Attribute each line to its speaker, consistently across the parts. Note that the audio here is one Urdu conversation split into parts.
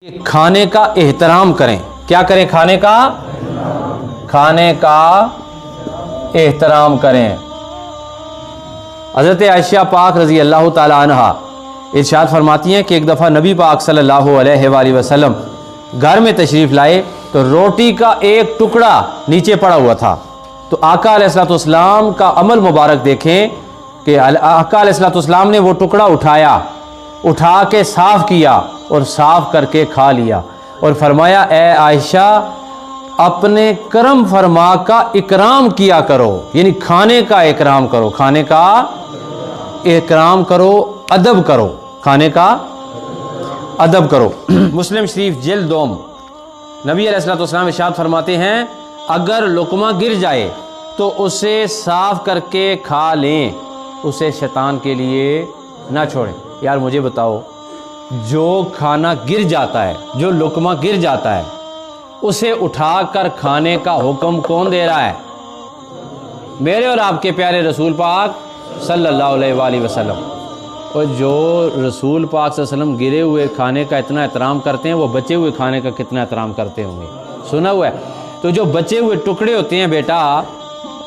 Speaker 1: کھانے کا احترام کریں. کیا کریں؟ کھانے کا احترام کریں. حضرت عائشہ پاک رضی اللہ تعالی عنہ ارشاد فرماتی ہیں کہ ایک دفعہ نبی پاک صلی اللہ علیہ وآلہ وسلم گھر میں تشریف لائے تو روٹی کا ایک ٹکڑا نیچے پڑا ہوا تھا. تو آقا علیہ الصلوۃ والسلام کا عمل مبارک دیکھیں کہ آقا علیہ الصلوۃ والسلام نے وہ ٹکڑا اٹھا کے صاف کیا اور صاف کر کے کھا لیا اور فرمایا اے عائشہ اپنے کرم فرما کا اکرام کیا کرو، یعنی کھانے کا اکرام کرو، کھانے کا اکرام کرو، ادب کرو، کھانے کا ادب کرو. مسلم شریف جلد 2 نبی علیہ الصلوۃ والسلام ارشاد فرماتے ہیں اگر لقمہ گر جائے تو اسے صاف کر کے کھا لیں، اسے شیطان کے لیے نہ چھوڑیں. یار مجھے بتاؤ، جو کھانا گر جاتا ہے، جو لقمہ گر جاتا ہے، اسے اٹھا کر کھانے کا حکم کون دے رہا ہے؟ میرے اور آپ کے پیارے رسول پاک صلی اللہ علیہ وآلہ وسلم. اور جو رسول پاک صلی اللہ علیہ وسلم گرے ہوئے کھانے کا اتنا احترام کرتے ہیں، وہ بچے ہوئے کھانے کا کتنا احترام کرتے ہوں گے؟ سنا ہوا ہے. تو جو بچے ہوئے ٹکڑے ہوتے ہیں بیٹا،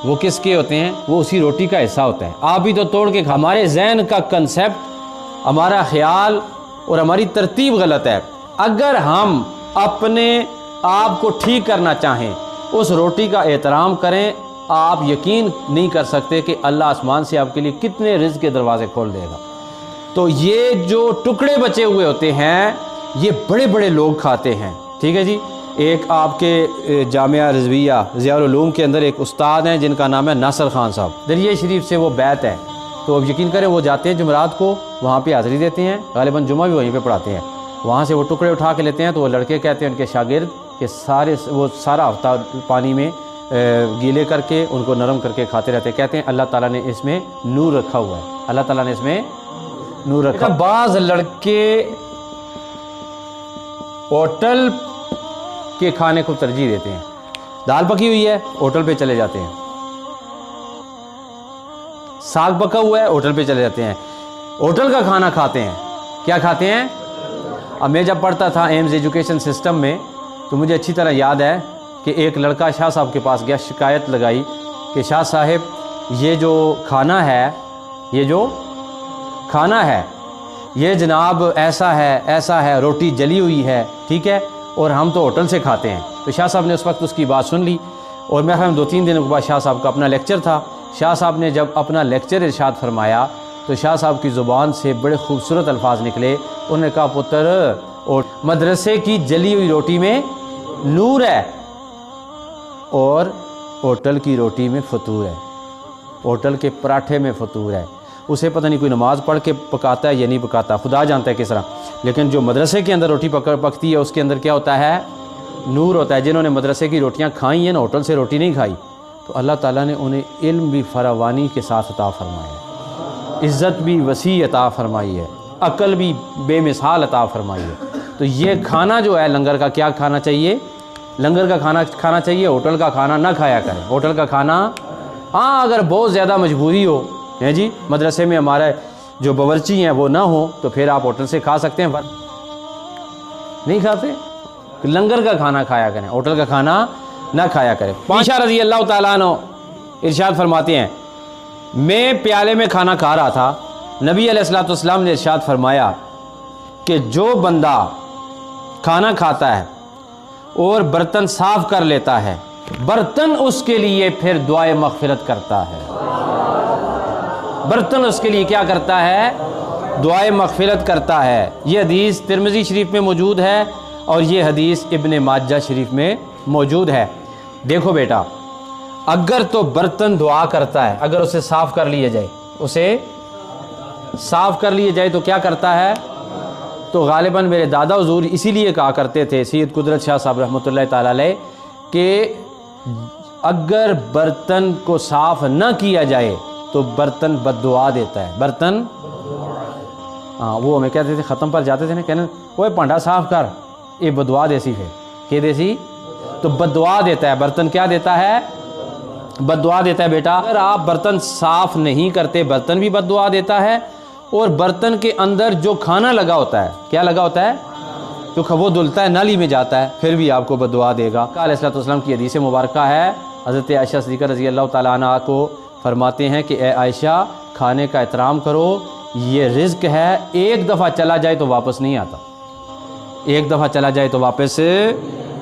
Speaker 1: وہ کس کے ہوتے ہیں؟ وہ اسی روٹی کا حصہ ہوتا ہے. آپ ہی تو توڑ کے ہمارے ذہن کا کنسیپٹ، ہمارا خیال اور ہماری ترتیب غلط ہے. اگر ہم اپنے آپ کو ٹھیک کرنا چاہیں، اس روٹی کا احترام کریں. آپ یقین نہیں کر سکتے کہ اللہ آسمان سے آپ کے لیے کتنے رزق کے دروازے کھول دے گا. تو یہ جو ٹکڑے بچے ہوئے ہوتے ہیں، یہ بڑے بڑے لوگ کھاتے ہیں. ٹھیک ہے جی. ایک آپ کے جامعہ رضویہ ضیاء العلوم کے اندر ایک استاد ہیں جن کا نام ہے ناصر خان صاحب. دریا شریف سے وہ بیت ہے، تو اب یقین کریں وہ جاتے ہیں جمعرات کو، وہاں پہ حاضری دیتے ہیں، غالباً جمعہ بھی وہیں پہ پڑھاتے ہیں. وہاں سے وہ ٹکڑے اٹھا کے لیتے ہیں. تو وہ لڑکے کہتے ہیں ان کے شاگرد کہ وہ سارا ہفتہ پانی میں گیلے کر کے ان کو نرم کر کے کھاتے رہتے ہیں. کہتے ہیں اللہ تعالیٰ نے اس میں نور رکھا ہوا ہے، اللہ تعالیٰ نے اس میں نور رکھا. بعض لڑکے ہوٹل کے کھانے کو ترجیح دیتے ہیں. دال پکی ہوئی ہے، ہوٹل پہ چلے جاتے ہیں. ساگ پکا ہوا ہے، ہوٹل پہ چلے جاتے ہیں، ہوٹل کا کھانا کھاتے ہیں. کیا کھاتے ہیں؟ اب میں جب پڑھتا تھا ایمز ایجوکیشن سسٹم میں، تو مجھے اچھی طرح یاد ہے کہ ایک لڑکا شاہ صاحب کے پاس گیا، شکایت لگائی کہ شاہ صاحب یہ جو کھانا ہے یہ جناب ایسا ہے، روٹی جلی ہوئی ہے، ٹھیک ہے، اور ہم تو ہوٹل سے کھاتے ہیں. تو شاہ صاحب نے اس وقت اس کی بات سن لی، اور میرے خیال میں 2-3 دنوں کے بعد شاہ صاحب کا اپنا لیکچر تھا. شاہ صاحب نے جب اپنا لیکچر ارشاد فرمایا تو شاہ صاحب کی زبان سے بڑے خوبصورت الفاظ نکلے. انہوں نے کہا پتر، اور مدرسے کی جلی ہوئی روٹی میں نور ہے اور ہوٹل کی روٹی میں فطور ہے، ہوٹل کے پراٹھے میں فطور ہے. اسے پتہ نہیں کوئی نماز پڑھ کے پکاتا ہے یا نہیں پکاتا، خدا جانتا ہے کس طرح، لیکن جو مدرسے کے اندر روٹی پکتی ہے اس کے اندر کیا ہوتا ہے؟ نور ہوتا ہے. جنہوں نے مدرسے کی روٹیاں کھائی ہیں نا، ہوٹل سے روٹی نہیں کھائی، تو اللہ تعالیٰ نے انہیں علم بھی فراوانی کے ساتھ عطا فرمایا ہے، عزت بھی وسیع عطا فرمائی ہے، عقل بھی بے مثال عطا فرمائی ہے. تو یہ کھانا جو ہے لنگر کا، کیا کھانا چاہیے؟ لنگر کا کھانا کھانا چاہیے. ہوٹل کا کھانا نہ کھایا کریں. ہوٹل کا کھانا، ہاں اگر بہت زیادہ مجبوری ہو ہے جی، مدرسے میں ہمارے جو باورچی ہیں وہ نہ ہوں، تو پھر آپ ہوٹل سے کھا سکتے ہیں. نہیں کھاتے، لنگر کا کھانا کھایا کریں، ہوٹل کا کھانا نہ کھایا کریں. عائشہ رضی اللہ تعالیٰ عنہ ارشاد فرماتے ہیں میں پیالے میں کھانا کھا رہا تھا، نبی علیہ الصلوۃ والسلام نے ارشاد فرمایا کہ جو بندہ کھانا کھاتا ہے اور برتن صاف کر لیتا ہے، برتن اس کے لیے پھر دعائے مغفرت کرتا ہے. برتن اس کے لیے کیا کرتا ہے؟ دعائے مغفرت کرتا ہے. یہ حدیث ترمذی شریف میں موجود ہے اور یہ حدیث ابن ماجہ شریف میں موجود ہے. دیکھو بیٹا، اگر تو برتن دعا کرتا ہے، اگر اسے صاف کر لیے جائے تو کیا کرتا ہے؟ تو غالباً میرے دادا حضور اسی لیے کہا کرتے تھے، سید قدرت شاہ صاحب رحمۃ اللہ تعالی علیہ، کہ اگر برتن کو صاف نہ کیا جائے تو برتن بد دعا دیتا ہے. برتن، ہاں وہ ہمیں کہتے تھے، ختم پر جاتے تھے نا، کہنا وہ پانڈا صاف کر، یہ بد دعا دیسی پھر کہ دیسی، تو بد دعا دیتا ہے. برتن کیا دیتا ہے؟ بد دعا دیتا ہے. بیٹا اگر آپ برتن صاف نہیں کرتے، برتن بھی بد دعا دیتا ہے، اور برتن کے اندر جو کھانا لگا ہوتا ہے، کیا لگا ہوتا ہے؟ کیونکہ وہ دھلتا ہے نالی میں جاتا ہے پھر بھی آپ کو بددعا دے گا۔ علیہ الصلوۃ والسلام کی حدیث مبارکہ ہے، حضرت عائشہ صدیقہ رضی اللہ تعالیٰ عنہ کو فرماتے ہیں کہ اے عائشہ کھانے کا احترام کرو، یہ رزق ہے، ایک دفعہ چلا جائے تو واپس نہیں آتا، ایک دفعہ چلا جائے تو واپس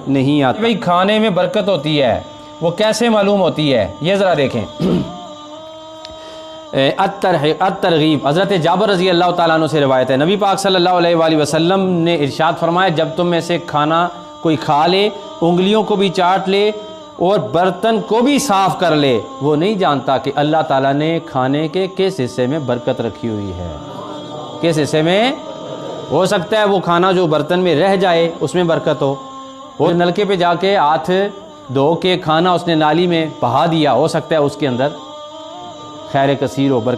Speaker 1: نہیں آتا۔ بھئی کھانے میں برکت ہوتی ہے، وہ کیسے معلوم ہوتی ہے یہ ذرا دیکھیں۔ الترغیب، حضرت جابر رضی اللہ تعالیٰ عنہ سے روایت ہے، نبی پاک صلی اللہ علیہ وآلہ وسلم نے ارشاد فرمایا جب تم میں سے کھانا کوئی کھا لے، انگلیوں کو بھی چاٹ لے اور برتن کو بھی صاف کر لے، وہ نہیں جانتا کہ اللہ تعالیٰ نے کھانے کے کس حصے میں برکت رکھی ہوئی ہے، کس حصے میں۔ ہو سکتا ہے وہ کھانا جو برتن میں رہ جائے اس میں برکت ہو، اور نلکے پہ جا کے ہاتھ دھو کے کھانا اس نے نالی میں بہا دیا، ہو سکتا ہے اس کے اندر خیر کثیر ہو، برکت